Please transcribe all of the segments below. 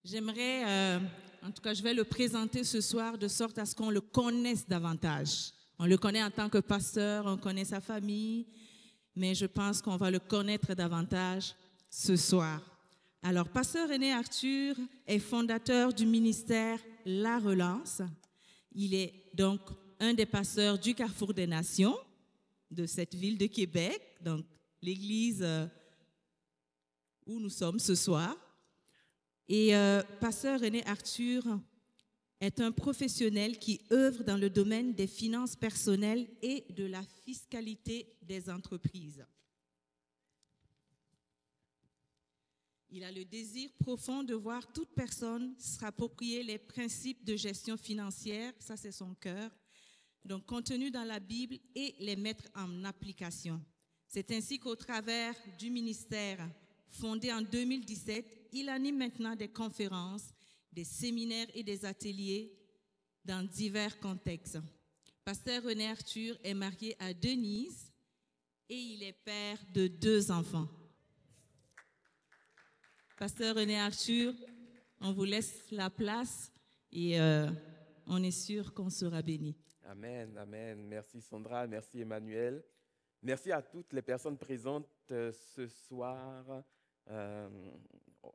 J'aimerais, en tout cas, je vais le présenter ce soir de sorte à ce qu'on le connaisse davantage. On le connaît en tant que pasteur, on connaît sa famille, mais je pense qu'on va le connaître davantage ce soir. Alors, pasteur René Arthur est fondateur du ministère La Relance. Il est donc un des pasteurs du Carrefour des Nations de cette ville de Québec, donc l'église où nous sommes ce soir. Et pasteur René Arthur est un professionnel qui œuvre dans le domaine des finances personnelles et de la fiscalité des entreprises. Il a le désir profond de voir toute personne s'approprier les principes de gestion financière, ça c'est son cœur, donc contenus dans la Bible et les mettre en application. C'est ainsi qu'au travers du ministère fondé en 2017, il anime maintenant des conférences, des séminaires et des ateliers dans divers contextes. Pasteur René Arthur est marié à Denise et il est père de 2 enfants. Pasteur René Arthur, on vous laisse la place et on est sûr qu'on sera béni. Amen, amen. Merci Sandra, merci Emmanuel. Merci à toutes les personnes présentes ce soir.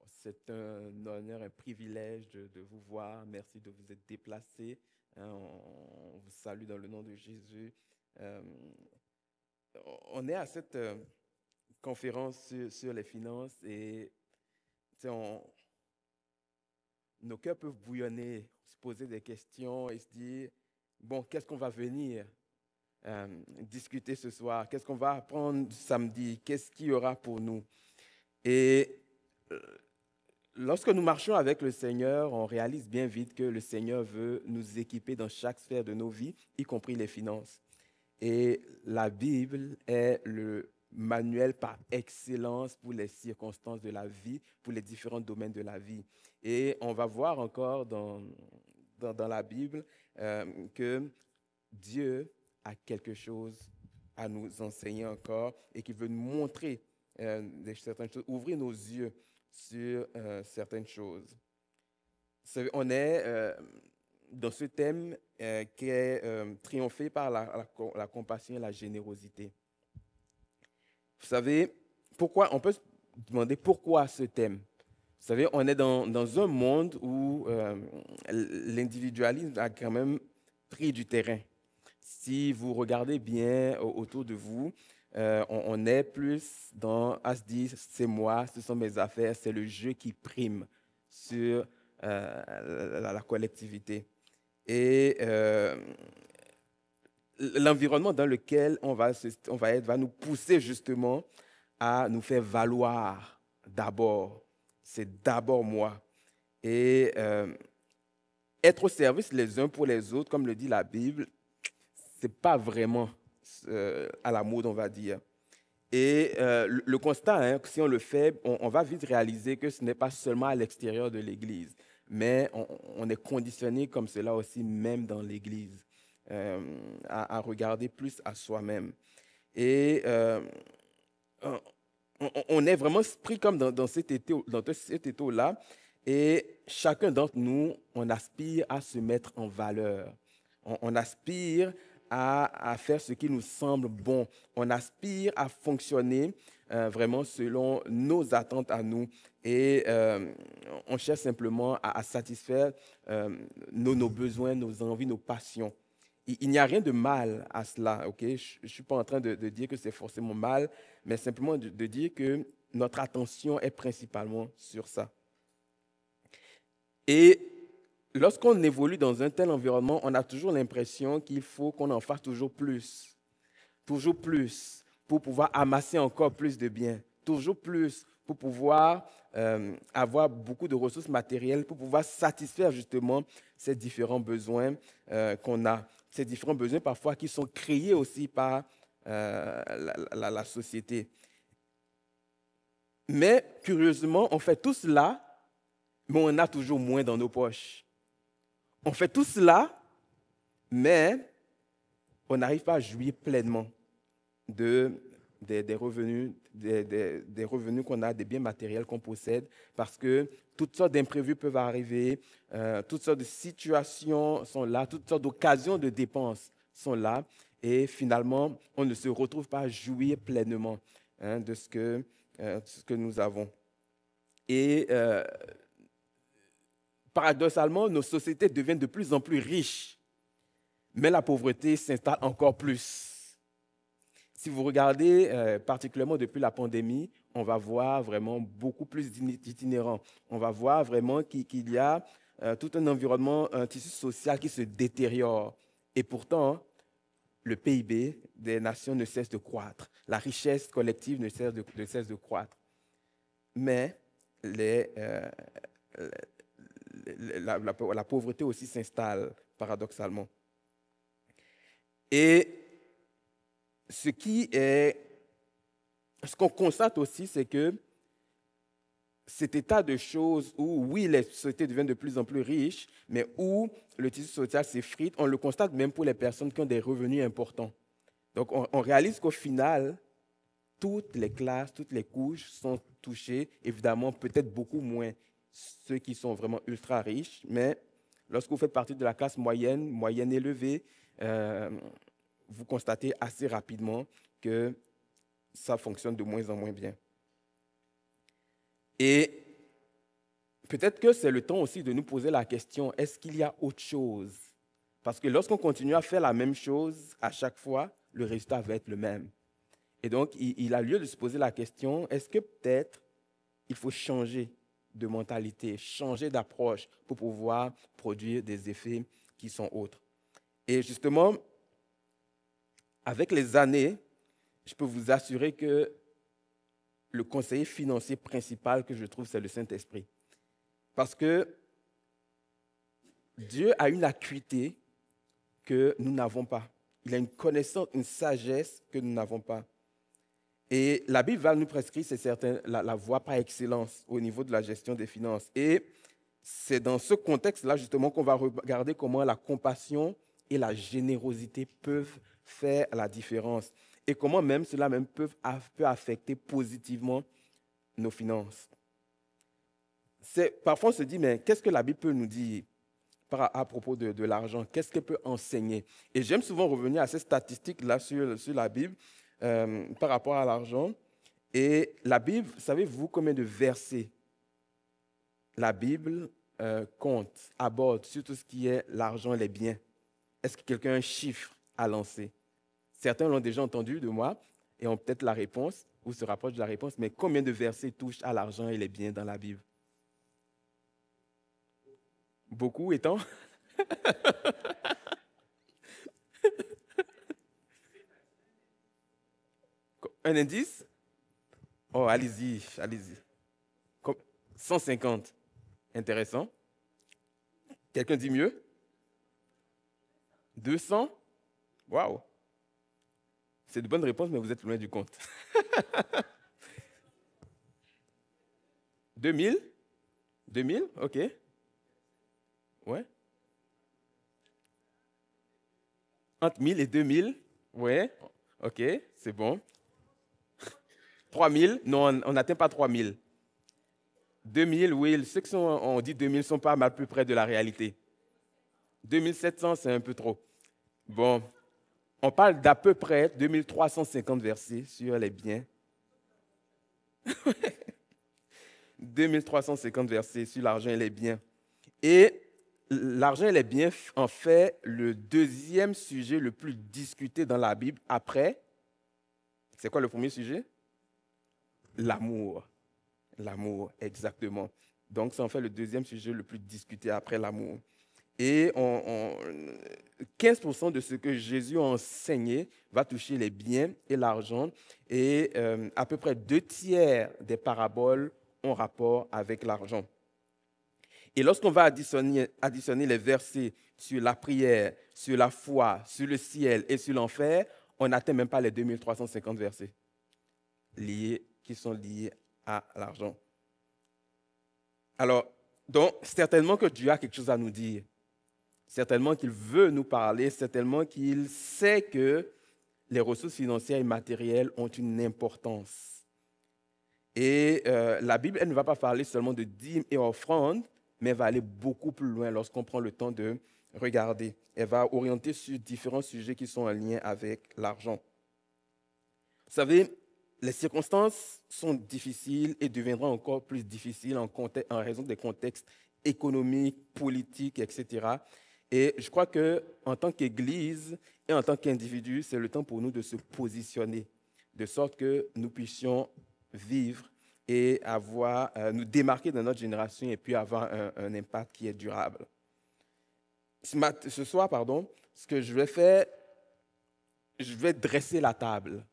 C'est un honneur, un privilège de vous voir. Merci de vous être déplacés. On vous salue dans le nom de Jésus. On est à cette conférence sur les finances et nos cœurs peuvent bouillonner, se poser des questions et se dire, bon, qu'est-ce qu'on va venir discuter ce soir? Qu'est-ce qu'on va apprendre samedi? Qu'est-ce qu'il y aura pour nous? Et lorsque nous marchons avec le Seigneur, on réalise bien vite que le Seigneur veut nous équiper dans chaque sphère de nos vies, y compris les finances. Et la Bible est le manuel par excellence pour les circonstances de la vie, pour les différents domaines de la vie. Et on va voir encore dans la Bible que Dieu a quelque chose à nous enseigner encore et qu'il veut nous montrer certaines choses, ouvrir nos yeux sur certaines choses. On est dans ce thème qui est triomphé par la compassion et la générosité. Vous savez, on peut se demander pourquoi ce thème. Vous savez, on est dans un monde où l'individualisme a quand même pris du terrain. Si vous regardez bien autour de vous, on est plus à se dire, c'est moi, ce sont mes affaires, c'est le jeu qui prime sur la collectivité. Et l'environnement dans lequel on va être va nous pousser justement à nous faire valoir d'abord. C'est d'abord moi. Et être au service les uns pour les autres, comme le dit la Bible, ce n'est pas vraiment à la mode, on va dire. Et le constat, si on le fait, on va vite réaliser que ce n'est pas seulement à l'extérieur de l'Église, mais on est conditionné comme cela aussi, même dans l'Église, à regarder plus à soi-même. Et on est vraiment pris comme dans cet étau-là, et chacun d'entre nous, on aspire à se mettre en valeur. On aspire à faire ce qui nous semble bon. On aspire à fonctionner vraiment selon nos attentes à nous. Et on cherche simplement à satisfaire nos besoins, nos envies, nos passions. Il n'y a rien de mal à cela. Okay? Je ne suis pas en train de dire que c'est forcément mal, mais simplement de dire que notre attention est principalement sur ça. Et lorsqu'on évolue dans un tel environnement, on a toujours l'impression qu'il faut qu'on en fasse toujours plus, pour pouvoir amasser encore plus de biens, toujours plus pour pouvoir avoir beaucoup de ressources matérielles, pour pouvoir satisfaire justement ces différents besoins qu'on a, ces différents besoins parfois qui sont créés aussi par la société. Mais curieusement, on fait tout cela, mais on a toujours moins dans nos poches. On fait tout cela, mais on n'arrive pas à jouir pleinement des revenus, des revenus qu'on a, des biens matériels qu'on possède, parce que toutes sortes d'imprévus peuvent arriver, toutes sortes de situations sont là, toutes sortes d'occasions de dépenses sont là, et finalement, on ne se retrouve pas à jouir pleinement de ce que nous avons. Et paradoxalement, nos sociétés deviennent de plus en plus riches, mais la pauvreté s'installe encore plus. Si vous regardez, particulièrement depuis la pandémie, on va voir vraiment beaucoup plus d'itinérants. On va voir vraiment qu'il y a tout un environnement, un tissu social qui se détériore. Et pourtant, le PIB des nations ne cesse de croître. La richesse collective ne cesse de croître. Mais la pauvreté aussi s'installe, paradoxalement. Et ce qu'on constate aussi, c'est que cet état de choses où, oui, les sociétés deviennent de plus en plus riches, mais où le tissu social s'effrite, on le constate même pour les personnes qui ont des revenus importants. Donc, on réalise qu'au final, toutes les classes, toutes les couches sont touchées, évidemment, peut-être beaucoup moins ceux qui sont vraiment ultra riches, mais lorsque vous faites partie de la classe moyenne élevée, vous constatez assez rapidement que ça fonctionne de moins en moins bien. Et peut-être que c'est le temps aussi de nous poser la question, est-ce qu'il y a autre chose? Parce que lorsqu'on continue à faire la même chose à chaque fois, le résultat va être le même. Et donc, il a lieu de se poser la question, est-ce que peut-être il faut changer de mentalité, changer d'approche pour pouvoir produire des effets qui sont autres? Et justement, avec les années, je peux vous assurer que le conseiller financier principal que je trouve, c'est le Saint-Esprit. Parce que Dieu a une acuité que nous n'avons pas. Il a une connaissance, une sagesse que nous n'avons pas. Et la Bible va nous prescrire, c'est certain, la voie par excellence au niveau de la gestion des finances. Et c'est dans ce contexte-là, justement, qu'on va regarder comment la compassion et la générosité peuvent faire la différence. Et comment même cela même peut affecter positivement nos finances. Parfois, on se dit, mais qu'est-ce que la Bible peut nous dire à propos de l'argent? Qu'est-ce qu'elle peut enseigner? Et j'aime souvent revenir à ces statistiques-là sur la Bible par rapport à l'argent. Et la Bible, savez-vous combien de versets la Bible compte, aborde sur tout ce qui est l'argent et les biens? Est-ce que quelqu'un a un chiffre à lancer? Certains l'ont déjà entendu de moi et ont peut-être la réponse ou se rapprochent de la réponse, mais combien de versets touchent à l'argent et les biens dans la Bible? Beaucoup étant? Un indice? Oh, allez-y. 150. Intéressant. Quelqu'un dit mieux? 200? Waouh! C'est de bonnes réponses, mais vous êtes loin du compte. 2000? 2000? OK. Ouais. Entre 1000 et 2000? Ouais. OK, c'est bon. 3000? Non, on n'atteint pas 3000. 2000, oui, ceux qui ont dit 2000 sont pas mal plus près de la réalité. 2700, c'est un peu trop. Bon, on parle d'à peu près 2350 versets sur les biens. 2350 versets sur l'argent et les biens. Et l'argent et les biens en fait le deuxième sujet le plus discuté dans la Bible après. C'est quoi le premier sujet? L'amour. L'amour, exactement. Donc, ça en fait le deuxième sujet le plus discuté après l'amour. Et 15% de ce que Jésus a enseigné va toucher les biens et l'argent. Et à peu près 2/3 des paraboles ont rapport avec l'argent. Et lorsqu'on va additionner les versets sur la prière, sur la foi, sur le ciel et sur l'enfer, on n'atteint même pas les 2350 versets qui sont liés à l'argent. Alors, donc, certainement que Dieu a quelque chose à nous dire. Certainement qu'il veut nous parler, certainement qu'il sait que les ressources financières et matérielles ont une importance. Et la Bible, elle ne va pas parler seulement de dîmes et offrandes, mais elle va aller beaucoup plus loin lorsqu'on prend le temps de regarder. Elle va orienter sur différents sujets qui sont en lien avec l'argent. Vous savez, les circonstances sont difficiles et deviendront encore plus difficiles en raison des contextes économiques, politiques, etc. Et je crois qu'en tant qu'Église et en tant qu'individu, c'est le temps pour nous de se positionner, de sorte que nous puissions vivre et nous démarquer dans notre génération et puis avoir un impact qui est durable. Ce soir, ce que je vais faire, je vais dresser la table.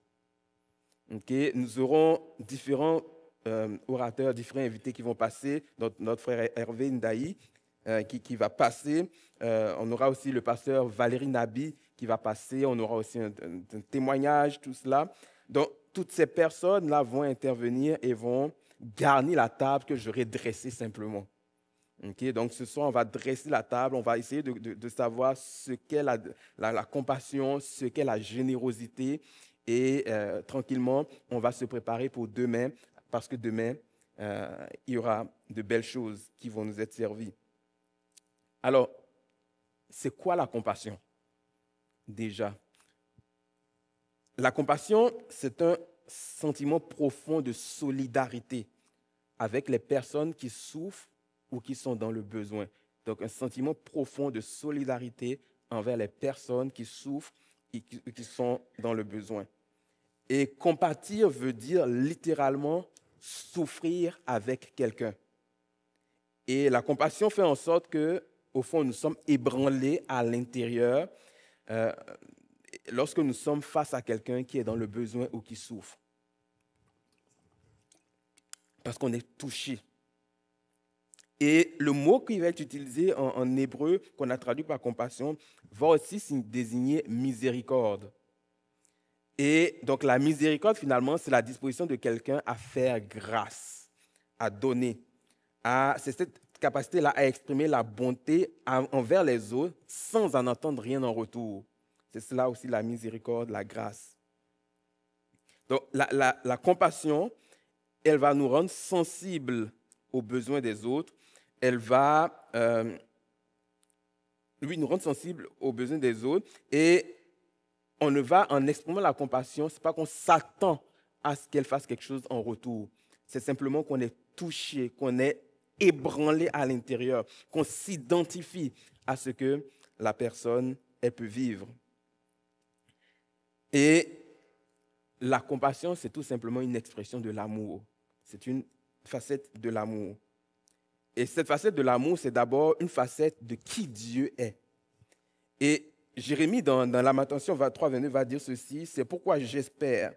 Okay? Nous aurons différents orateurs, différents invités qui vont passer. Notre frère Hervé Ndaï qui va passer. On aura aussi le pasteur Valérie Nabi qui va passer. On aura aussi un témoignage, tout cela. Donc, toutes ces personnes-là vont intervenir et vont garnir la table que j'aurai dressée simplement. Okay? Donc, ce soir, on va dresser la table. On va essayer de savoir ce qu'est la compassion, ce qu'est la générosité. Et tranquillement, on va se préparer pour demain, parce que demain, il y aura de belles choses qui vont nous être servies. Alors, c'est quoi la compassion? Déjà, la compassion, c'est un sentiment profond de solidarité avec les personnes qui souffrent ou qui sont dans le besoin. Donc, un sentiment profond de solidarité envers les personnes qui souffrent et qui sont dans le besoin. Et compatir veut dire littéralement souffrir avec quelqu'un. Et la compassion fait en sorte que, au fond, nous sommes ébranlés à l'intérieur lorsque nous sommes face à quelqu'un qui est dans le besoin ou qui souffre. Parce qu'on est touché. Et le mot qui va être utilisé en hébreu, qu'on a traduit par compassion, va aussi désigner miséricorde. Et donc la miséricorde, finalement, c'est la disposition de quelqu'un à faire grâce, à donner. C'est cette capacité-là à exprimer la bonté envers les autres sans en attendre rien en retour. C'est cela aussi la miséricorde, la grâce. Donc la compassion, elle va nous rendre sensibles aux besoins des autres. Elle va nous rendre sensibles aux besoins des autres. Et on ne va, en exprimant la compassion, ce n'est pas qu'on s'attend à ce qu'elle fasse quelque chose en retour. C'est simplement qu'on est touché, qu'on est ébranlé à l'intérieur, qu'on s'identifie à ce que la personne elle peut vivre. Et la compassion, c'est tout simplement une expression de l'amour. C'est une facette de l'amour. Et cette facette de l'amour, c'est d'abord une facette de qui Dieu est. Et Jérémie, dans Lamentation 23-22, va dire ceci, c'est pourquoi j'espère.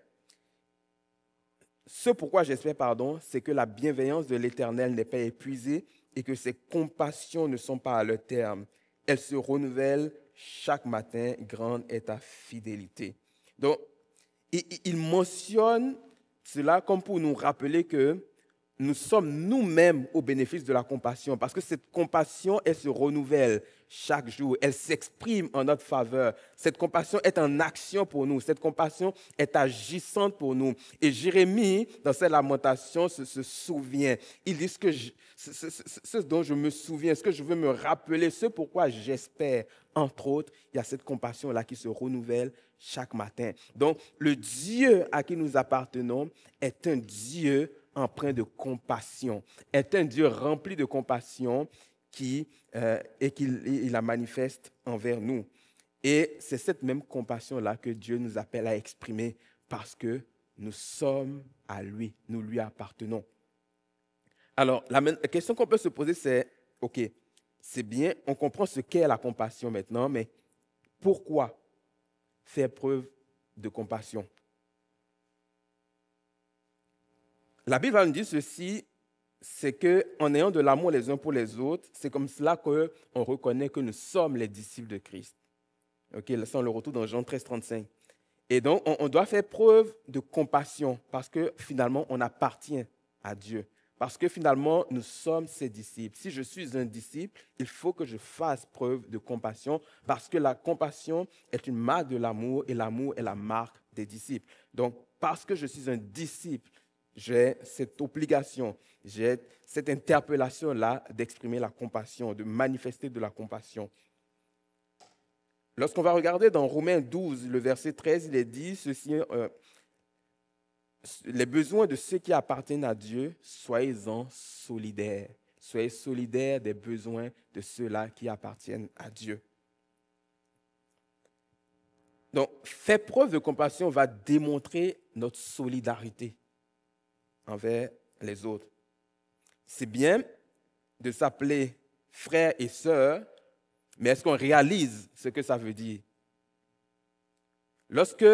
C'est que la bienveillance de l'Éternel n'est pas épuisée et que ses compassions ne sont pas à leur terme. Elles se renouvellent chaque matin, grande est ta fidélité. Donc, il mentionne cela comme pour nous rappeler que nous sommes nous-mêmes au bénéfice de la compassion, parce que cette compassion, elle se renouvelle chaque jour, elle s'exprime en notre faveur. Cette compassion est en action pour nous, cette compassion est agissante pour nous. Et Jérémie, dans cette lamentation, se souvient. Il dit ce dont je me souviens, ce que je veux me rappeler, ce pourquoi j'espère. Entre autres, il y a cette compassion-là qui se renouvelle chaque matin. Donc, le Dieu à qui nous appartenons est un Dieu empreint de compassion, est un Dieu rempli de compassion qu'il la manifeste envers nous. Et c'est cette même compassion-là que Dieu nous appelle à exprimer parce que nous sommes à lui, nous lui appartenons. Alors, la question qu'on peut se poser, c'est, OK, c'est bien, on comprend ce qu'est la compassion maintenant, mais pourquoi faire preuve de compassion? La Bible va nous dire ceci, c'est qu'en ayant de l'amour les uns pour les autres, c'est comme cela qu'on reconnaît que nous sommes les disciples de Christ. Ok, là, on le retrouve dans Jean 13, 35. Et donc, on doit faire preuve de compassion parce que finalement, on appartient à Dieu. Parce que finalement, nous sommes ses disciples. Si je suis un disciple, il faut que je fasse preuve de compassion parce que la compassion est une marque de l'amour et l'amour est la marque des disciples. Donc, parce que je suis un disciple, j'ai cette obligation, j'ai cette interpellation-là d'exprimer la compassion, de manifester de la compassion. Lorsqu'on va regarder dans Romains 12, le verset 13, il est dit ceci, les besoins de ceux qui appartiennent à Dieu, soyez-en solidaires. Soyez solidaires des besoins de ceux-là qui appartiennent à Dieu. Donc, faire preuve de compassion va démontrer notre solidarité envers les autres. C'est bien de s'appeler frère et sœur, mais est-ce qu'on réalise ce que ça veut dire? Lorsque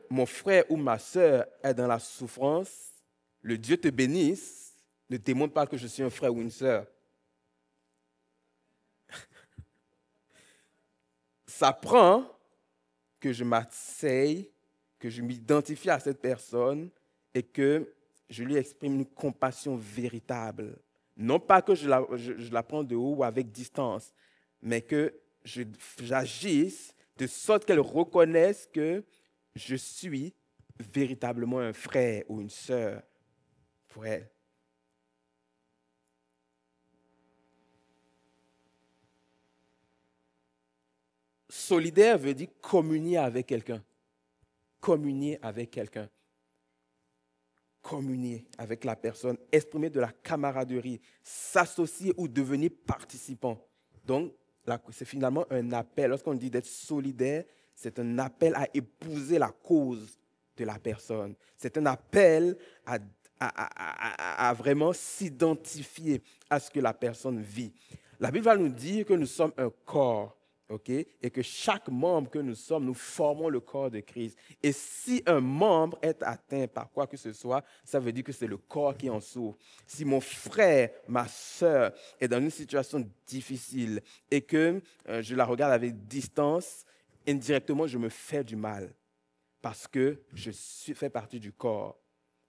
mon frère ou ma sœur est dans la souffrance, le Dieu te bénisse ne démontre pas que je suis un frère ou une sœur. Ça prend que je m'asseye, que je m'identifie à cette personne et que je lui exprime une compassion véritable. Non pas que je la prends de haut ou avec distance, mais que j'agisse de sorte qu'elle reconnaisse que je suis véritablement un frère ou une sœur pour elle. Solidaire veut dire communier avec quelqu'un. Communier avec quelqu'un. Communier avec la personne, exprimer de la camaraderie, s'associer ou devenir participant. Donc, c'est finalement un appel. Lorsqu'on dit d'être solidaire, c'est un appel à épouser la cause de la personne. C'est un appel à vraiment s'identifier à ce que la personne vit. La Bible va nous dire que nous sommes un corps. Okay? Et que chaque membre que nous sommes, nous formons le corps de Christ. Et si un membre est atteint par quoi que ce soit, ça veut dire que c'est le corps qui en souffre. Si mon frère, ma soeur est dans une situation difficile et que je la regarde avec distance, indirectement, je me fais du mal parce que je fais partie du corps.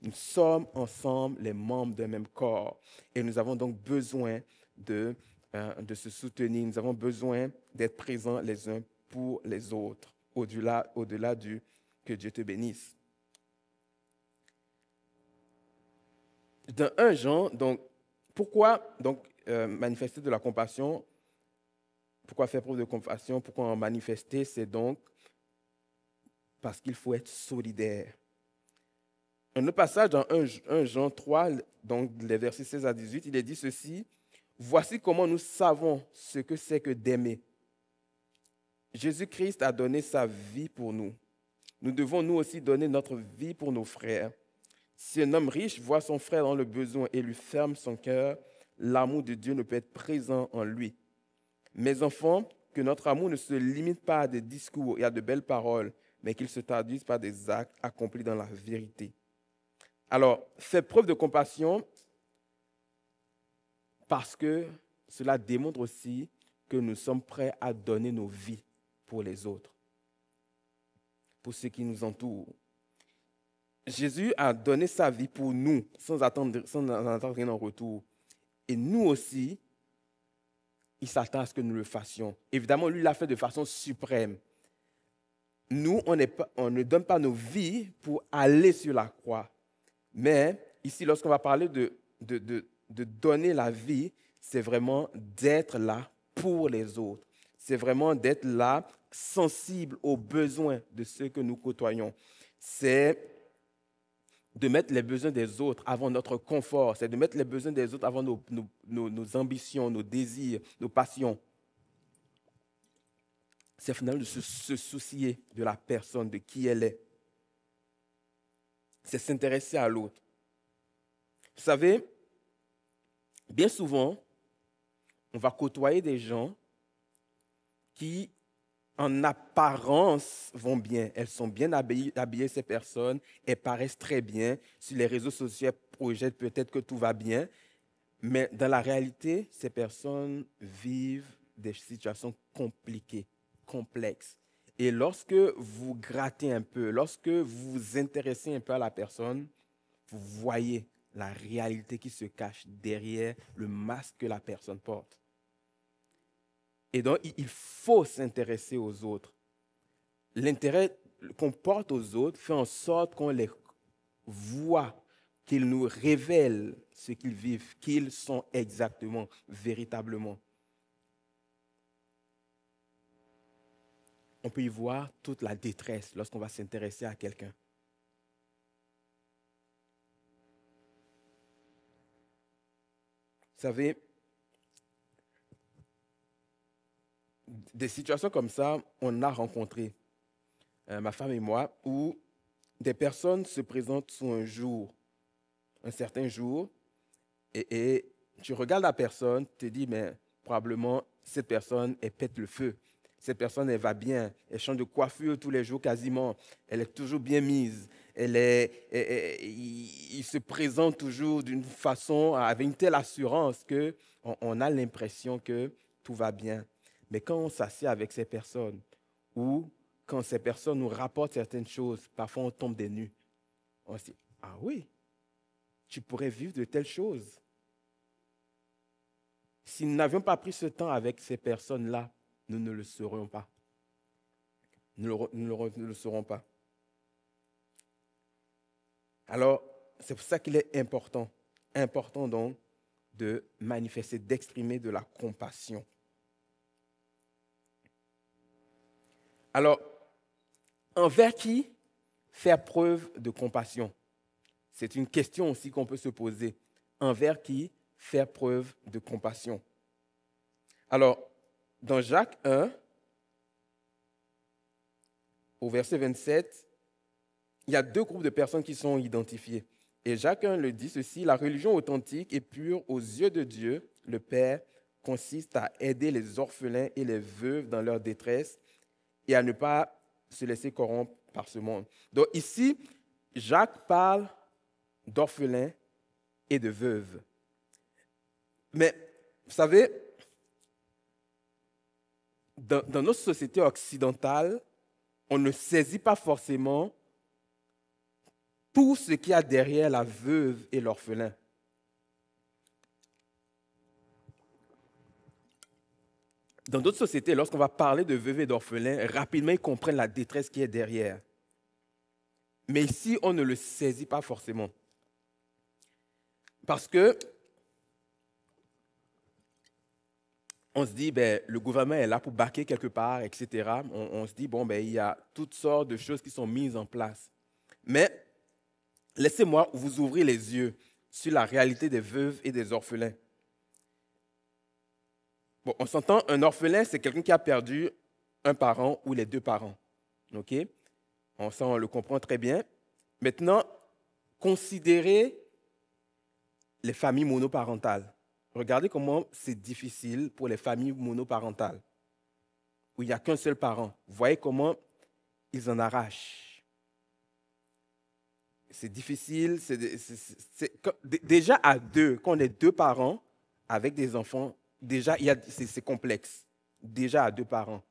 Nous sommes ensemble les membres d'un même corps et nous avons donc besoin de se soutenir. Nous avons besoin d'être présents les uns pour les autres, au-delà du « que Dieu te bénisse ». Dans 1 Jean, donc, pourquoi manifester de la compassion? Pourquoi faire preuve de compassion? Pourquoi en manifester? C'est donc parce qu'il faut être solidaire. Un autre passage dans 1 Jean 3, donc les versets 16 à 18, il est dit ceci: « Voici comment nous savons ce que c'est que d'aimer. Jésus-Christ a donné sa vie pour nous. Nous devons nous aussi donner notre vie pour nos frères. Si un homme riche voit son frère dans le besoin et lui ferme son cœur, l'amour de Dieu ne peut être présent en lui. Mes enfants, que notre amour ne se limite pas à des discours et à de belles paroles, mais qu'il se traduise par des actes accomplis dans la vérité. » Alors, faire preuve de compassion parce que cela démontre aussi que nous sommes prêts à donner nos vies pour les autres, pour ceux qui nous entourent. Jésus a donné sa vie pour nous sans attendre rien en retour. Et nous aussi, il s'attend à ce que nous le fassions. Évidemment, lui l'a fait de façon suprême. Nous, on ne donne pas nos vies pour aller sur la croix. Mais ici, lorsqu'on va parler de donner la vie, c'est vraiment d'être là pour les autres. C'est vraiment d'être là, sensible aux besoins de ceux que nous côtoyons. C'est de mettre les besoins des autres avant notre confort. C'est de mettre les besoins des autres avant nos ambitions, nos désirs, nos passions. C'est finalement de se soucier de la personne, de qui elle est. C'est s'intéresser à l'autre. Vous savez, bien souvent, on va côtoyer des gens qui, en apparence, vont bien. Elles sont bien habillées, ces personnes. Elles paraissent très bien. Sur les réseaux sociaux, elles projettent peut-être que tout va bien. Mais dans la réalité, ces personnes vivent des situations compliquées, complexes. Et lorsque vous grattez un peu, lorsque vous vous intéressez un peu à la personne, vous voyez la réalité qui se cache derrière le masque que la personne porte. Et donc, il faut s'intéresser aux autres. L'intérêt qu'on porte aux autres fait en sorte qu'on les voit, qu'ils nous révèlent ce qu'ils vivent, qui ils sont exactement, véritablement. On peut y voir toute la détresse lorsqu'on va s'intéresser à quelqu'un. Vous savez, des situations comme ça, on a rencontré, ma femme et moi, où des personnes se présentent sur un certain jour, et tu regardes la personne, tu te dis, mais probablement, cette personne, elle pète le feu. Cette personne, elle va bien. Elle change de coiffure tous les jours quasiment. Elle est toujours bien mise. Il se présente toujours d'une façon, avec une telle assurance qu'on a l'impression que tout va bien. Mais quand on s'assied avec ces personnes, ou quand ces personnes nous rapportent certaines choses, parfois on tombe des nues. On se dit, ah oui, tu pourrais vivre de telles choses. Si nous n'avions pas pris ce temps avec ces personnes-là, nous ne le saurions pas. Nous ne le saurons pas. Alors, c'est pour ça qu'il est important donc de manifester, d'exprimer de la compassion. Alors, envers qui faire preuve de compassion? C'est une question aussi qu'on peut se poser. Envers qui faire preuve de compassion? Alors, dans Jacques 1, au verset 27, il y a 2 groupes de personnes qui sont identifiés. Et Jacques 1 le dit ceci, la religion authentique et pure aux yeux de Dieu, le Père, consiste à aider les orphelins et les veuves dans leur détresse et à ne pas se laisser corrompre par ce monde. Donc ici, Jacques parle d'orphelins et de veuves. Mais, vous savez, dans notre société occidentale, on ne saisit pas forcément tout ce qu'il y a derrière la veuve et l'orphelin. Dans d'autres sociétés, lorsqu'on va parler de veuve et d'orphelin, rapidement ils comprennent la détresse qui est derrière. Mais ici, on ne le saisit pas forcément. Parce que on se dit, le gouvernement est là pour baquer quelque part, etc. On se dit, il y a toutes sortes de choses qui sont mises en place. Mais laissez-moi vous ouvrir les yeux sur la réalité des veuves et des orphelins. Bon, on s'entend, un orphelin, c'est quelqu'un qui a perdu un parent ou les 2 parents. OK? On le comprend très bien. Maintenant, considérez les familles monoparentales. Regardez comment c'est difficile pour les familles monoparentales, où il n'y a qu'un seul parent. Vous voyez comment ils en arrachent. C'est difficile. Déjà à 2, quand on est 2 parents avec des enfants, déjà c'est complexe. Déjà à 2 parents.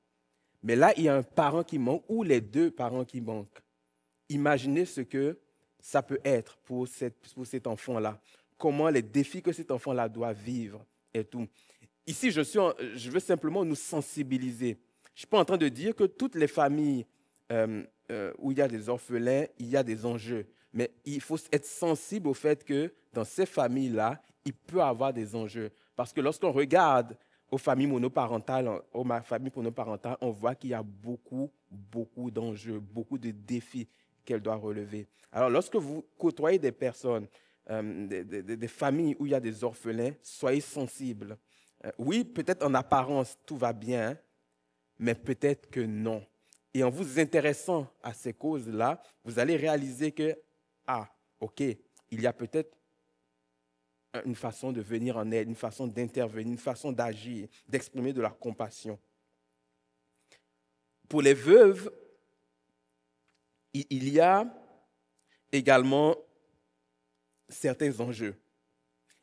Mais là, il y a un parent qui manque ou les 2 parents qui manquent. Imaginez ce que ça peut être pour cet enfant-là. Comment les défis que cet enfant-là doit vivre et tout. Ici, je veux simplement nous sensibiliser. Je ne suis pas en train de dire que toutes les familles où il y a des orphelins, il y a des enjeux. Mais il faut être sensible au fait que dans ces familles-là, il peut y avoir des enjeux. Parce que lorsqu'on regarde aux familles monoparentales, on voit qu'il y a beaucoup d'enjeux, beaucoup de défis qu'elles doivent relever. Alors, lorsque vous côtoyez des personnes, des familles où il y a des orphelins, soyez sensibles. Oui, peut-être en apparence, tout va bien, mais peut-être que non. Et en vous intéressant à ces causes-là, vous allez réaliser que, OK, il y a peut-être une façon de venir en aide, une façon d'intervenir, une façon d'agir, d'exprimer de la compassion. Pour les veuves, il y a également certains enjeux.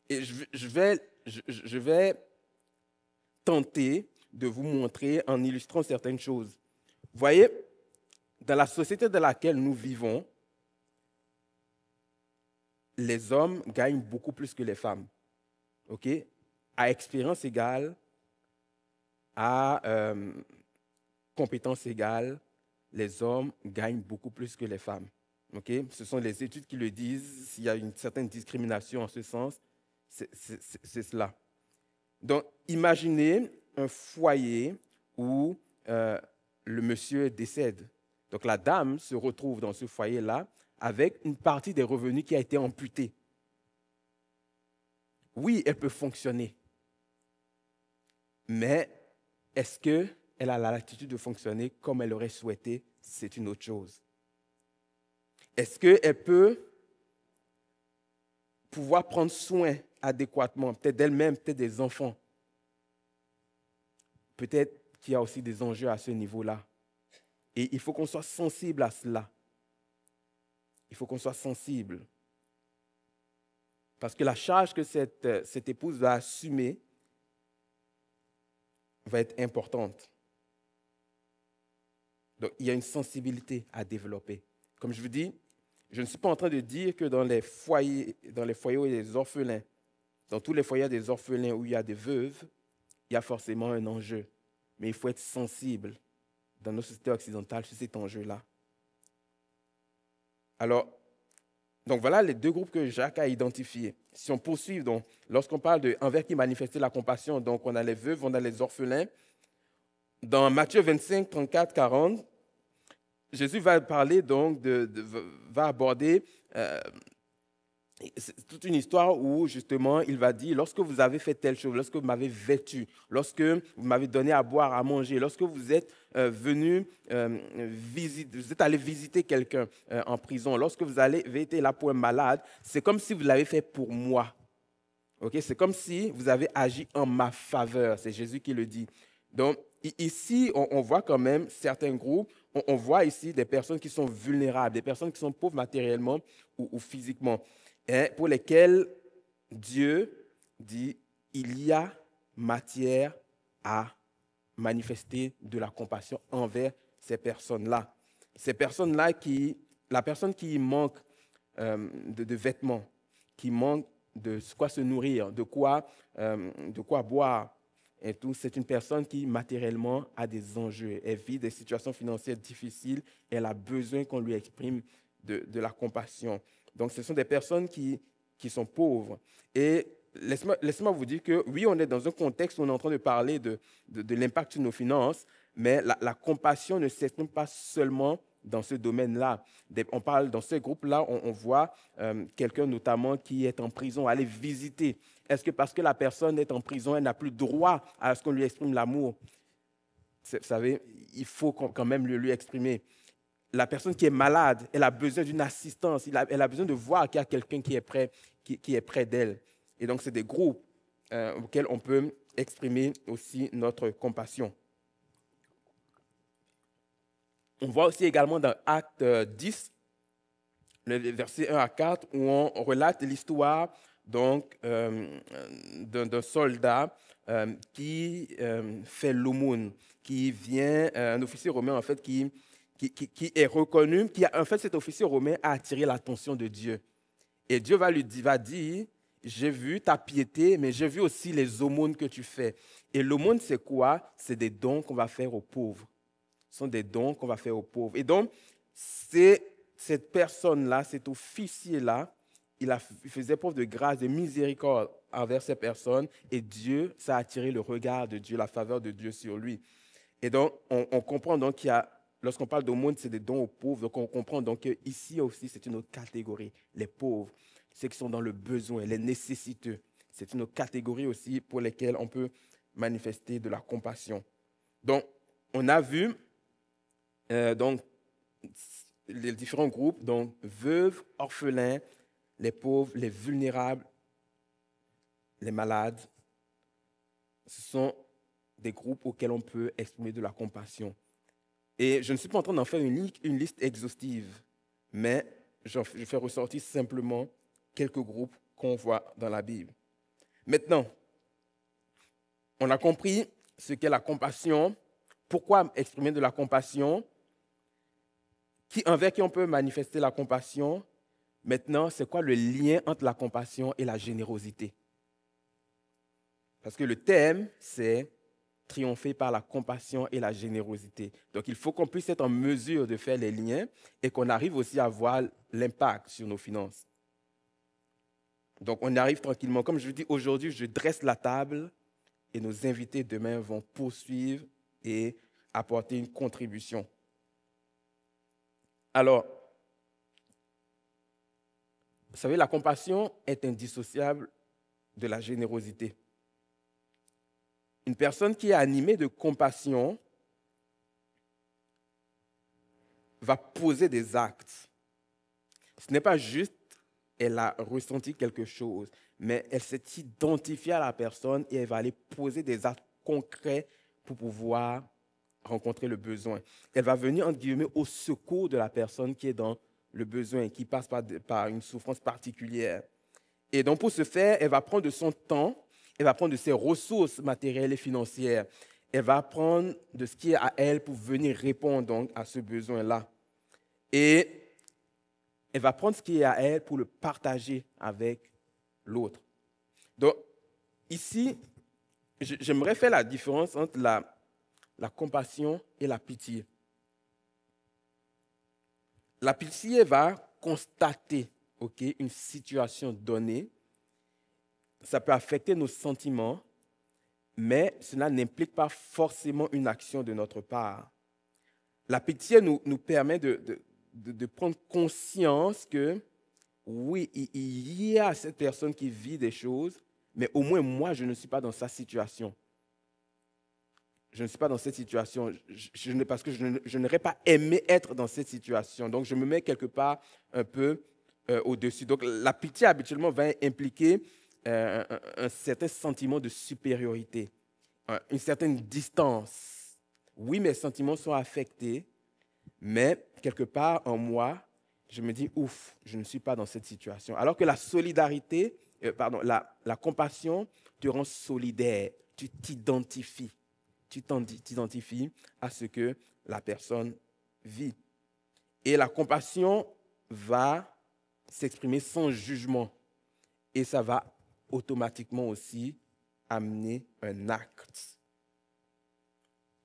Et je vais tenter de vous montrer en illustrant certaines choses. Vous voyez, dans la société dans laquelle nous vivons, les hommes gagnent beaucoup plus que les femmes. OK? À expérience égale, à compétence égale, les hommes gagnent beaucoup plus que les femmes. Okay? Ce sont les études qui le disent. S'il y a une certaine discrimination en ce sens, c'est cela. Donc, imaginez un foyer où le monsieur décède. Donc, la dame se retrouve dans ce foyer-là avec une partie des revenus qui a été amputée. Oui, elle peut fonctionner. Mais est-ce qu'elle a la latitude de fonctionner comme elle aurait souhaité? C'est une autre chose. Est-ce qu'elle peut pouvoir prendre soin adéquatement, peut-être d'elle-même, peut-être des enfants? Peut-être qu'il y a aussi des enjeux à ce niveau-là. Et il faut qu'on soit sensible à cela. Il faut qu'on soit sensible. Parce que la charge que cette épouse va assumer va être importante. Donc, il y a une sensibilité à développer. Comme je vous dis, je ne suis pas en train de dire que dans les foyers où il y a des orphelins, dans tous les foyers des orphelins où il y a des veuves, il y a forcément un enjeu. Mais il faut être sensible dans nos sociétés occidentales sur cet enjeu-là. Alors, donc voilà les deux groupes que Jacques a identifiés. Si on poursuit, donc, lorsqu'on parle de envers qui manifestait la compassion, donc on a les veuves, on a les orphelins. Dans Matthieu 25, 34, 40, Jésus va parler donc va aborder c'est toute une histoire où justement il va dire lorsque vous avez fait telle chose, lorsque vous m'avez vêtu, lorsque vous m'avez donné à boire, à manger, lorsque vous êtes venu vous êtes allé visiter quelqu'un en prison, lorsque vous avez été là pour un malade, c'est comme si vous l'avez fait pour moi. Okay? C'est comme si vous avez agi en ma faveur. C'est Jésus qui le dit. Donc ici, on voit quand même certains groupes. On voit ici des personnes qui sont vulnérables, des personnes qui sont pauvres matériellement ou physiquement, et pour lesquelles Dieu dit il y a matière à manifester de la compassion envers ces personnes-là. Ces personnes-là la personne qui manque de vêtements, qui manque de quoi se nourrir, de quoi boire, et tout, c'est une personne qui matériellement a des enjeux. Elle vit des situations financières difficiles. Elle a besoin qu'on lui exprime de la compassion. Donc, ce sont des personnes qui sont pauvres. Et laissez-moi vous dire que oui, on est dans un contexte où on est en train de parler de l'impact sur nos finances, mais la compassion ne s'exprime pas seulement dans ce domaine-là. On parle dans ce groupe-là, on voit quelqu'un notamment qui est en prison, aller visiter. Est-ce que parce que la personne est en prison, elle n'a plus droit à ce qu'on lui exprime l'amour? Vous savez, il faut quand même lui exprimer. La personne qui est malade, elle a besoin d'une assistance, elle a besoin de voir qu'il y a quelqu'un qui est près d'elle. Et donc, c'est des groupes auxquels on peut exprimer aussi notre compassion. On voit aussi également dans Acte 10, le verset 1 à 4, où on relate l'histoire donc, d'un soldat qui fait l'aumône, qui vient, un officier romain en fait, qui est reconnu, en fait cet officier romain a attiré l'attention de Dieu. Et Dieu va dire, j'ai vu ta piété, mais j'ai vu aussi les aumônes que tu fais. Et l'aumône, c'est quoi? C'est des dons qu'on va faire aux pauvres. Ce sont des dons qu'on va faire aux pauvres. Et donc, cette personne-là, cet officier-là, il faisait preuve de grâce, de miséricorde envers ces personnes. Et Dieu, ça a attiré le regard de Dieu, la faveur de Dieu sur lui. Et donc, on comprend donc qu'il y a, lorsqu'on parle d'aumône, c'est des dons aux pauvres. Donc, on comprend donc qu'ici aussi, c'est une autre catégorie. Les pauvres, ceux qui sont dans le besoin, les nécessiteux. C'est une autre catégorie aussi pour lesquelles on peut manifester de la compassion. Donc, on a vu donc, les différents groupes, donc veuves, orphelins, les pauvres, les vulnérables, les malades. Ce sont des groupes auxquels on peut exprimer de la compassion. Et je ne suis pas en train d'en faire une liste exhaustive, mais je fais ressortir simplement quelques groupes qu'on voit dans la Bible. Maintenant, on a compris ce qu'est la compassion, pourquoi exprimer de la compassion, envers qui on peut manifester la compassion. Maintenant, c'est quoi le lien entre la compassion et la générosité? Parce que le thème, c'est triompher par la compassion et la générosité. Donc, il faut qu'on puisse être en mesure de faire les liens et qu'on arrive aussi à voir l'impact sur nos finances. Donc, on arrive tranquillement. Comme je vous dis, aujourd'hui, je dresse la table et nos invités demain vont poursuivre et apporter une contribution. Alors, vous savez, la compassion est indissociable de la générosité. Une personne qui est animée de compassion va poser des actes. Ce n'est pas juste elle a ressenti quelque chose, mais elle s'est identifiée à la personne et elle va aller poser des actes concrets pour pouvoir rencontrer le besoin. Elle va venir, entre guillemets, au secours de la personne qui est dans le besoin, qui passe par une souffrance particulière. Et donc, pour ce faire, elle va prendre de son temps, elle va prendre de ses ressources matérielles et financières. Elle va prendre de ce qui est à elle pour venir répondre donc, à ce besoin-là. Et elle va prendre ce qui est à elle pour le partager avec l'autre. Donc, ici, j'aimerais faire la différence entre la compassion et la pitié. La pitié va constater une situation donnée. Ça peut affecter nos sentiments, mais cela n'implique pas forcément une action de notre part. La pitié nous permet de prendre conscience que, oui, il y a cette personne qui vit des choses, mais au moins moi, je ne suis pas dans sa situation. Je ne suis pas dans cette situation parce que je n'aurais pas aimé être dans cette situation. Donc, je me mets quelque part un peu au-dessus. Donc, la pitié, habituellement, va impliquer un certain sentiment de supériorité, une certaine distance. Oui, mes sentiments sont affectés, mais quelque part en moi, je me dis, ouf, je ne suis pas dans cette situation. Alors que la solidarité, la compassion te rend solidaire, tu t'identifies. Tu t'identifies à ce que la personne vit. Et la compassion va s'exprimer sans jugement. Et ça va automatiquement aussi amener un acte.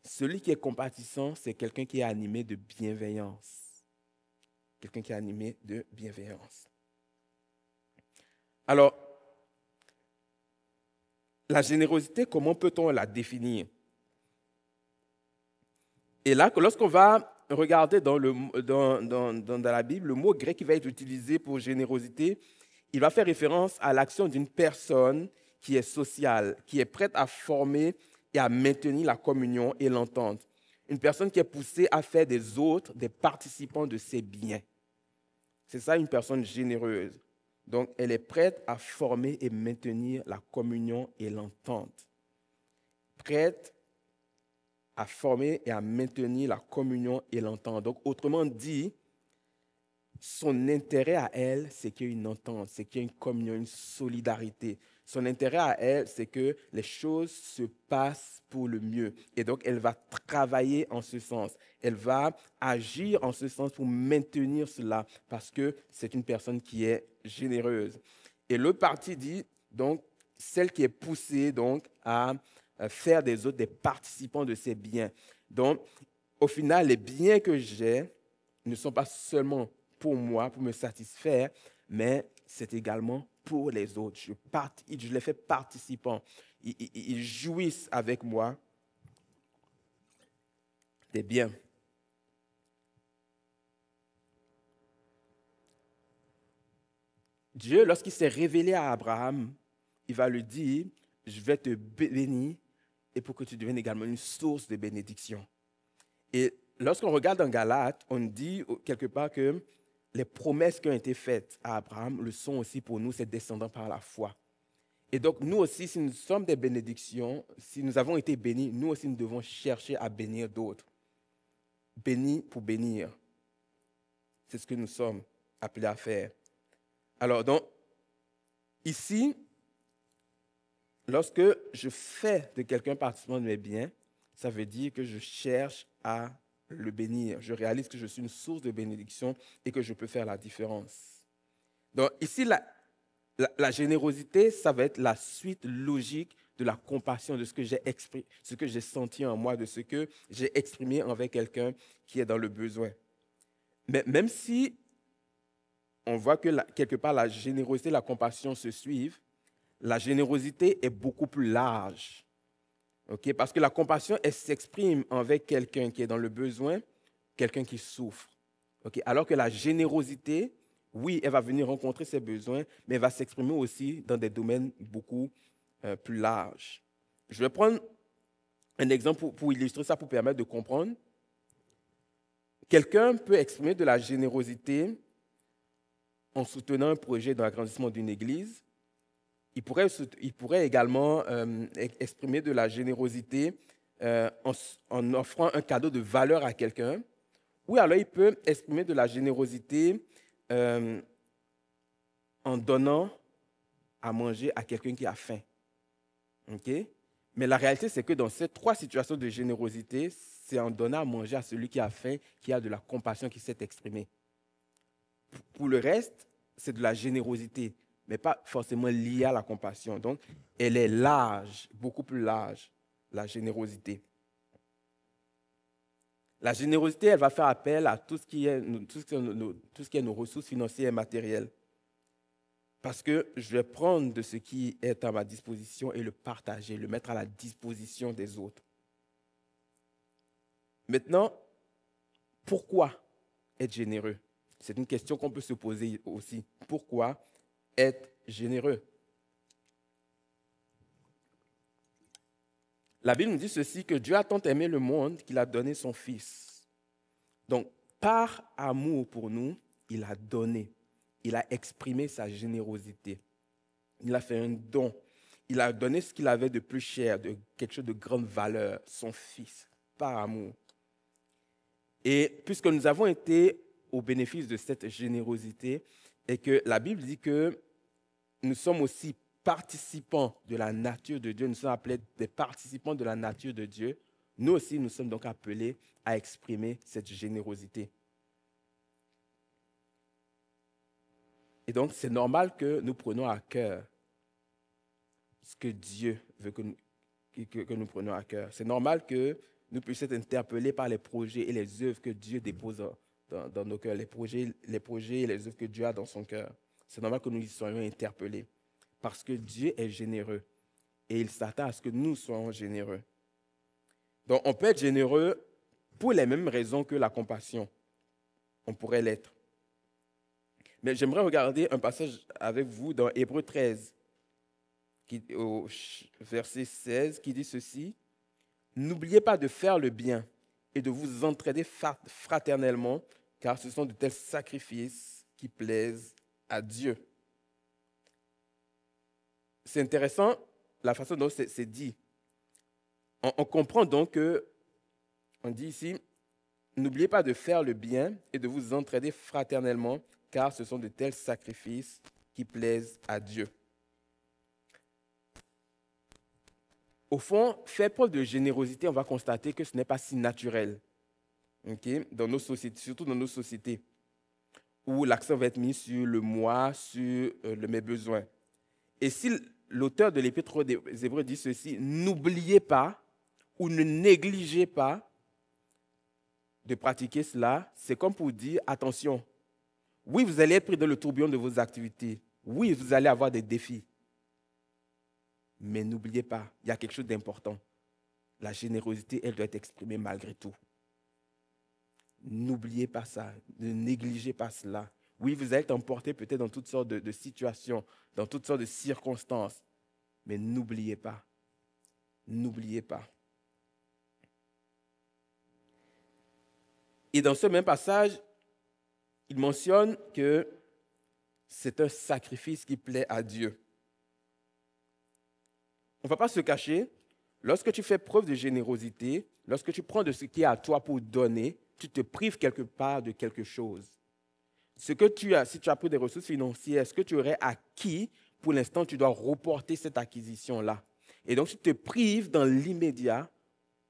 Celui qui est compatissant, c'est quelqu'un qui est animé de bienveillance. Quelqu'un qui est animé de bienveillance. Alors, la générosité, comment peut-on la définir? Et là, lorsqu'on va regarder dans la Bible, le mot grec qui va être utilisé pour générosité, il va faire référence à l'action d'une personne qui est sociale, qui est prête à former et à maintenir la communion et l'entente. Une personne qui est poussée à faire des autres des participants de ses biens. C'est ça une personne généreuse. Donc, elle est prête à former et maintenir la communion et l'entente. Prête à former et à maintenir la communion et l'entente. Donc, autrement dit, son intérêt à elle, c'est qu'il y ait une entente, c'est qu'il y ait une communion, une solidarité. Son intérêt à elle, c'est que les choses se passent pour le mieux. Et donc, elle va travailler en ce sens. Elle va agir en ce sens pour maintenir cela parce que c'est une personne qui est généreuse. Et l'autre partie dit, donc, celle qui est poussée donc, à faire des autres des participants de ses biens. Donc, au final, les biens que j'ai ne sont pas seulement pour moi, pour me satisfaire, mais c'est également pour les autres. Je les fais participants. Ils jouissent avec moi des biens. Dieu, lorsqu'il s'est révélé à Abraham, il va lui dire, je vais te bénir et pour que tu deviennes également une source de bénédiction. Et lorsqu'on regarde dans Galates, on dit quelque part que les promesses qui ont été faites à Abraham le sont aussi pour nous, ses descendants par la foi. Et donc, nous aussi, si nous sommes des bénédictions, si nous avons été bénis, nous aussi, nous devons chercher à bénir d'autres. Bénis pour bénir. C'est ce que nous sommes appelés à faire. Alors, donc, ici, lorsque je fais de quelqu'un participant de mes biens, ça veut dire que je cherche à le bénir. Je réalise que je suis une source de bénédiction et que je peux faire la différence. Donc ici, la générosité, ça va être la suite logique de la compassion, de ce que j'ai senti en moi, de ce que j'ai exprimé envers quelqu'un qui est dans le besoin. Mais même si on voit que quelque part la générosité et la compassion se suivent, la générosité est beaucoup plus large. Okay? Parce que la compassion, elle s'exprime envers quelqu'un qui est dans le besoin, quelqu'un qui souffre. Okay? Alors que la générosité, oui, elle va venir rencontrer ses besoins, mais elle va s'exprimer aussi dans des domaines beaucoup plus larges. Je vais prendre un exemple pour illustrer ça, pour permettre de comprendre. Quelqu'un peut exprimer de la générosité en soutenant un projet dans l'agrandissement d'une église. Il pourrait également exprimer de la générosité en offrant un cadeau de valeur à quelqu'un. Ou alors il peut exprimer de la générosité en donnant à manger à quelqu'un qui a faim. Okay? Mais la réalité, c'est que dans ces trois situations de générosité, c'est en donnant à manger à celui qui a faim, qui a de la compassion qui s'est exprimée. Pour le reste, c'est de la générosité, mais pas forcément liée à la compassion. Donc, elle est large, beaucoup plus large, la générosité. La générosité, elle va faire appel à tout ce qui est nos ressources financières et matérielles. Parce que je vais prendre de ce qui est à ma disposition et le partager, le mettre à la disposition des autres. Maintenant, pourquoi être généreux? C'est une question qu'on peut se poser aussi. Pourquoi être généreux? La Bible nous dit ceci, que Dieu a tant aimé le monde qu'il a donné son Fils. Donc, par amour pour nous, il a donné. Il a exprimé sa générosité. Il a fait un don. Il a donné ce qu'il avait de plus cher, de quelque chose de grande valeur, son Fils, par amour. Et puisque nous avons été au bénéfice de cette générosité, et que la Bible dit que nous sommes aussi participants de la nature de Dieu, nous sommes appelés des participants de la nature de Dieu, nous aussi, nous sommes donc appelés à exprimer cette générosité. Et donc, c'est normal que nous prenions à cœur ce que Dieu veut que nous prenions à cœur. C'est normal que nous puissions être interpellés par les projets et les œuvres que Dieu dépose dans nos cœurs, les projets et les œuvres que Dieu a dans son cœur. C'est normal que nous y soyons interpellés parce que Dieu est généreux et il s'attend à ce que nous soyons généreux. Donc, on peut être généreux pour les mêmes raisons que la compassion. On pourrait l'être. Mais j'aimerais regarder un passage avec vous dans Hébreux 13, au verset 16, qui dit ceci. « N'oubliez pas de faire le bien et de vous entraider fraternellement, car ce sont de tels sacrifices qui plaisent à Dieu. » C'est intéressant la façon dont c'est dit. On comprend donc que, on dit ici, « N'oubliez pas de faire le bien et de vous entraider fraternellement, car ce sont de tels sacrifices qui plaisent à Dieu. » Au fond, faire preuve de générosité, on va constater que ce n'est pas si naturel, okay, dans nos sociétés, surtout dans nos sociétés, où l'accent va être mis sur le moi, sur mes besoins. Et si l'auteur de l'Épître aux Hébreux dit ceci, n'oubliez pas ou ne négligez pas de pratiquer cela, c'est comme pour dire, attention, oui, vous allez être pris dans le tourbillon de vos activités. Oui, vous allez avoir des défis. Mais n'oubliez pas, il y a quelque chose d'important. La générosité, elle doit être exprimée malgré tout. N'oubliez pas ça, ne négligez pas cela. Oui, vous allez être emporté peut-être dans toutes sortes de situations, dans toutes sortes de circonstances. Mais n'oubliez pas. N'oubliez pas. Et dans ce même passage, il mentionne que c'est un sacrifice qui plaît à Dieu. On ne va pas se cacher, lorsque tu fais preuve de générosité, lorsque tu prends de ce qui est à toi pour donner, tu te prives quelque part de quelque chose. Ce que tu as, si tu as pris des ressources financières, ce que tu aurais acquis, pour l'instant, tu dois reporter cette acquisition-là. Et donc, tu te prives dans l'immédiat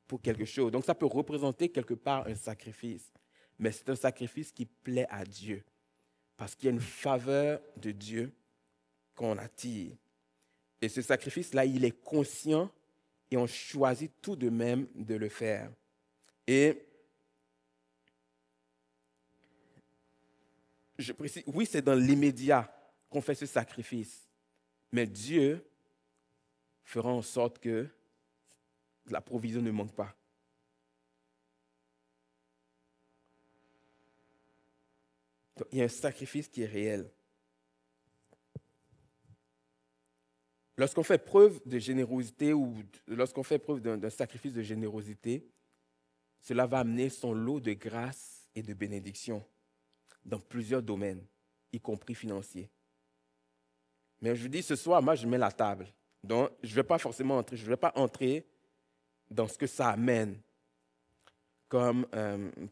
pour quelque chose. Donc, ça peut représenter quelque part un sacrifice. Mais c'est un sacrifice qui plaît à Dieu. Parce qu'il y a une faveur de Dieu qu'on attire. Et ce sacrifice-là, il est conscient et on choisit tout de même de le faire. Et je précise, oui, c'est dans l'immédiat qu'on fait ce sacrifice, mais Dieu fera en sorte que la provision ne manque pas. Donc, il y a un sacrifice qui est réel. Lorsqu'on fait preuve de générosité ou lorsqu'on fait preuve d'un sacrifice de générosité, cela va amener son lot de grâce et de bénédiction dans plusieurs domaines, y compris financiers. Mais je vous dis, ce soir, moi, je mets la table. Donc, je ne vais pas entrer dans ce que ça amène, comme,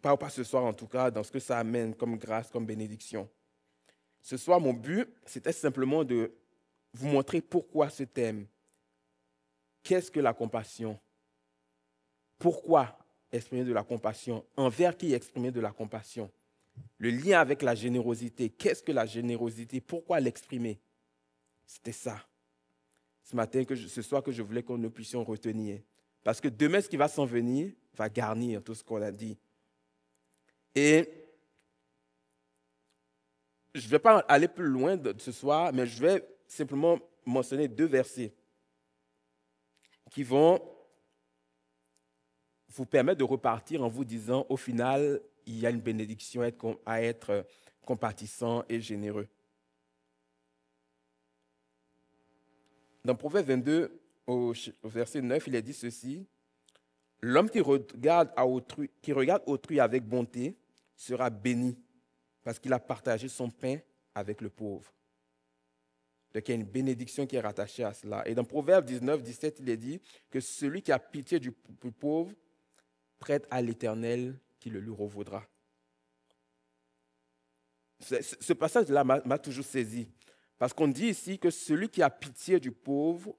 pas ce soir en tout cas, dans ce que ça amène comme grâce, comme bénédiction. Ce soir, mon but, c'était simplement de vous montrer pourquoi ce thème. Qu'est-ce que la compassion? Pourquoi exprimer de la compassion? Envers qui exprimer de la compassion? Le lien avec la générosité. Qu'est-ce que la générosité? Pourquoi l'exprimer? C'était ça. Ce soir que je voulais que nous puissions retenir. Parce que demain, ce qui va s'en venir va garnir tout ce qu'on a dit. Et je ne vais pas aller plus loin ce soir, mais je vais simplement mentionner 2 versets qui vont vous permettre de repartir en vous disant, au final, il y a une bénédiction à être compatissant et généreux. Dans Proverbe 22, au verset 9, il est dit ceci: « L'homme qui regarde autrui avec bonté sera béni, parce qu'il a partagé son pain avec le pauvre. » Donc il y a une bénédiction qui est rattachée à cela. Et dans Proverbe 19, 17, il est dit que celui qui a pitié du pauvre prête à l'Éternel qui le lui revaudra. Ce passage-là m'a toujours saisi. Parce qu'on dit ici que celui qui a pitié du pauvre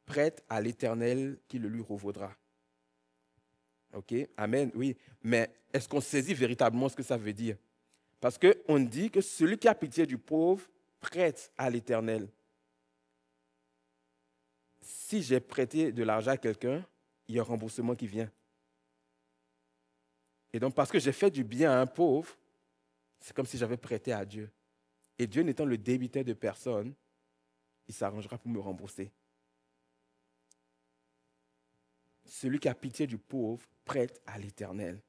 prête à l'Éternel qui le lui revaudra. OK? Amen, oui. Mais est-ce qu'on saisit véritablement ce que ça veut dire? Parce qu'on dit que celui qui a pitié du pauvre prête à l'Éternel. Si j'ai prêté de l'argent à quelqu'un, il y a un remboursement qui vient. Et donc, parce que j'ai fait du bien à un pauvre, c'est comme si j'avais prêté à Dieu. Et Dieu n'étant le débiteur de personne, il s'arrangera pour me rembourser. Celui qui a pitié du pauvre prête à l'Éternel.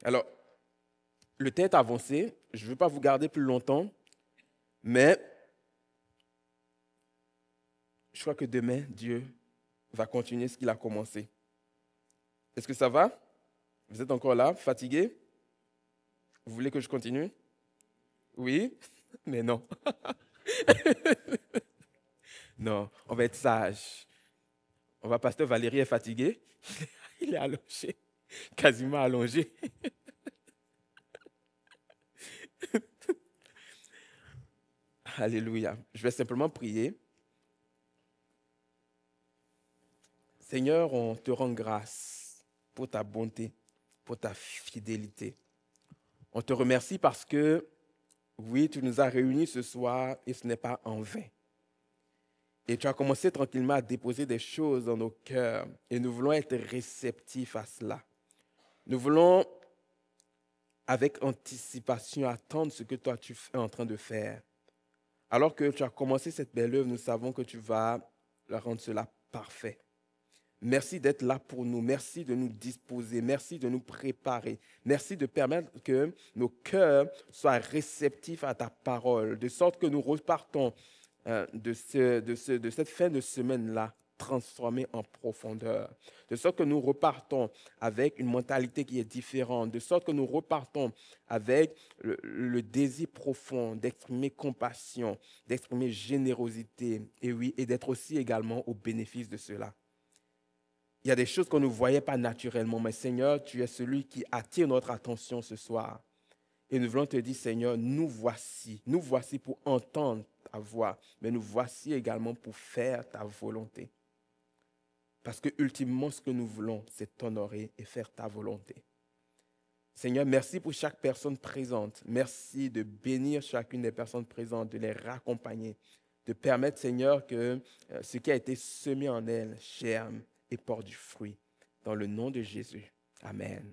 Alors, le temps est avancé. Je ne veux pas vous garder plus longtemps, mais je crois que demain, Dieu va continuer ce qu'il a commencé. Est-ce que ça va? Vous êtes encore là, fatigué? Vous voulez que je continue? Oui, mais non. Non, on va être sage. Pasteur Valérie est fatigué. Il est allongé, quasiment allongé. Alléluia. Je vais simplement prier. Seigneur, on te rend grâce pour ta bonté, pour ta fidélité. On te remercie parce que, oui, tu nous as réunis ce soir et ce n'est pas en vain. Et tu as commencé tranquillement à déposer des choses dans nos cœurs et nous voulons être réceptifs à cela. Nous voulons, avec anticipation, attendre ce que toi tu es en train de faire. Alors que tu as commencé cette belle œuvre, nous savons que tu vas rendre cela parfait. Merci d'être là pour nous. Merci de nous disposer. Merci de nous préparer. Merci de permettre que nos cœurs soient réceptifs à ta parole, de sorte que nous repartons de cette fin de semaine-là transformée en profondeur, de sorte que nous repartons avec une mentalité qui est différente, de sorte que nous repartons avec le désir profond d'exprimer compassion, d'exprimer générosité, et oui, et d'être aussi également au bénéfice de cela. Il y a des choses qu'on ne voyait pas naturellement, mais Seigneur, tu es celui qui attire notre attention ce soir. Et nous voulons te dire, Seigneur, nous voici pour entendre ta voix, mais nous voici également pour faire ta volonté. Parce que ultimement, ce que nous voulons, c'est t'honorer et faire ta volonté. Seigneur, merci pour chaque personne présente. Merci de bénir chacune des personnes présentes, de les raccompagner, de permettre, Seigneur, que ce qui a été semé en elles germe et porte du fruit. Dans le nom de Jésus. Amen.